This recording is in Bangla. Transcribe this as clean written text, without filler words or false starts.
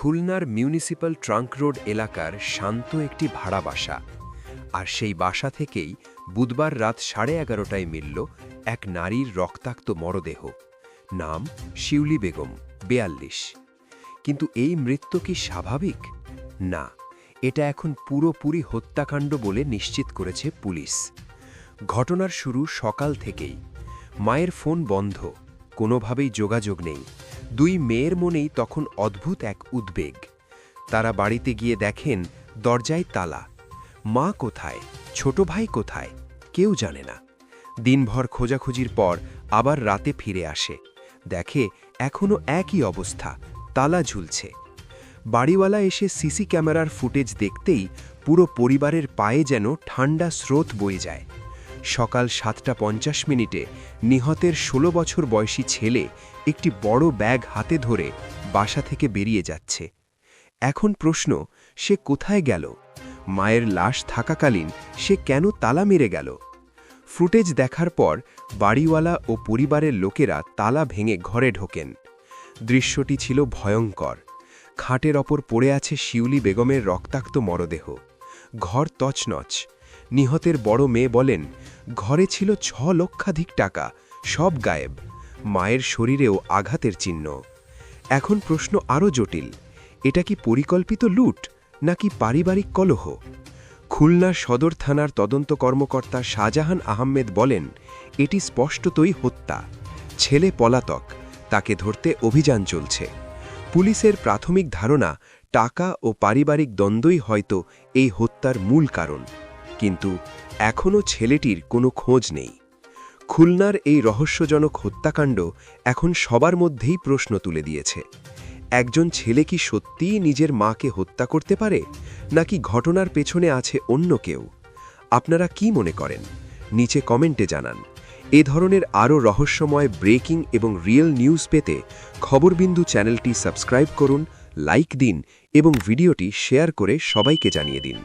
খুলনার মিউনিসিপ্যাল ট্রাঙ্ক রোড এলাকার শান্ত একটি ভাড়া বাসা। আর সেই বাসা থেকেই বুধবার রাত 11:30টায় মিলল এক নারীর রক্তাক্ত মরদেহ। নাম শিউলি বেগম, 42। কিন্তু এই মৃত্যু কি স্বাভাবিক? না, এটা এখন পুরোপুরি হত্যাকাণ্ড বলে নিশ্চিত করেছে পুলিশ। ঘটনার শুরু সকাল থেকেই। মায়ের ফোন বন্ধ, কোনোভাবেই যোগাযোগ নেই। দুই মেয়ের মনেই তখন অদ্ভুত এক উদ্বেগ। তারা বাড়িতে গিয়ে দেখেন দরজায় তালা। মা কোথায়, ছোট ভাই কোথায়, কেউ জানে না। দিনভর খোঁজাখুঁজির পর আবার রাতে ফিরে আসে, দেখে এখনও একই অবস্থা, তালা ঝুলছে। বাড়িওয়ালা এসে সিসি ক্যামেরার ফুটেজ দেখতেই পুরো পরিবারের পায়ে যেন ঠান্ডা স্রোত বয়ে যায়। সকাল 7:50 নিহতের 16 বছর বয়সী ছেলে একটি বড় ব্যাগ হাতে ধরে বাসা থেকে বেরিয়ে যাচ্ছে। এখন প্রশ্ন, সে কোথায় গেল? মায়ের লাশ থাকাকালীন সে কেন তালা মেরে গেল? ফুটেজ দেখার পর বাড়িওয়ালা ও পরিবারের লোকেরা তালা ভেঙে ঘরে ঢোকেন। দৃশ্যটি ছিল ভয়ঙ্কর। খাটের ওপর পড়ে আছে শিউলি বেগমের রক্তাক্ত মরদেহ। ঘর তছনছ। নিহতের বড় মেয়ে বলেন, ঘরে ছিল 6 লক্ষাধিক টাকা, সব গায়েব। মায়ের শরীরেও আঘাতের চিহ্ন। এখন প্রশ্ন আরও জটিল, এটা কি পরিকল্পিত লুট নাকি পারিবারিক কলহ? খুলনা সদর থানার তদন্ত কর্মকর্তা শাহজাহান আহমেদ বলেন, এটি স্পষ্টতই হত্যা। ছেলে পলাতক, তাকে ধরতে অভিযান চলছে। পুলিশের প্রাথমিক ধারণা, টাকা ও পারিবারিক দ্বন্দ্বই হয়তো এই হত্যার মূল কারণ। কিন্তু এখনও ছেলেটির কোনো খোঁজ নেই। খুলনার এই রহস্যজনক হত্যাকাণ্ড এখন সবার মধ্যেই প্রশ্ন তুলে দিয়েছে। একজন ছেলে কি সত্যিই নিজের মাকে হত্যা করতে পারে, নাকি ঘটনার পেছনে আছে অন্য কেউ? আপনারা কি মনে করেন? নিচে কমেন্টে জানান। এ ধরনের আরও রহস্যময় ব্রেকিং এবং রিয়েল নিউজ পেতে খবরবিন্দু চ্যানেলটি সাবস্ক্রাইব করুন, লাইক দিন এবং ভিডিওটি শেয়ার করে সবাইকে জানিয়ে দিন।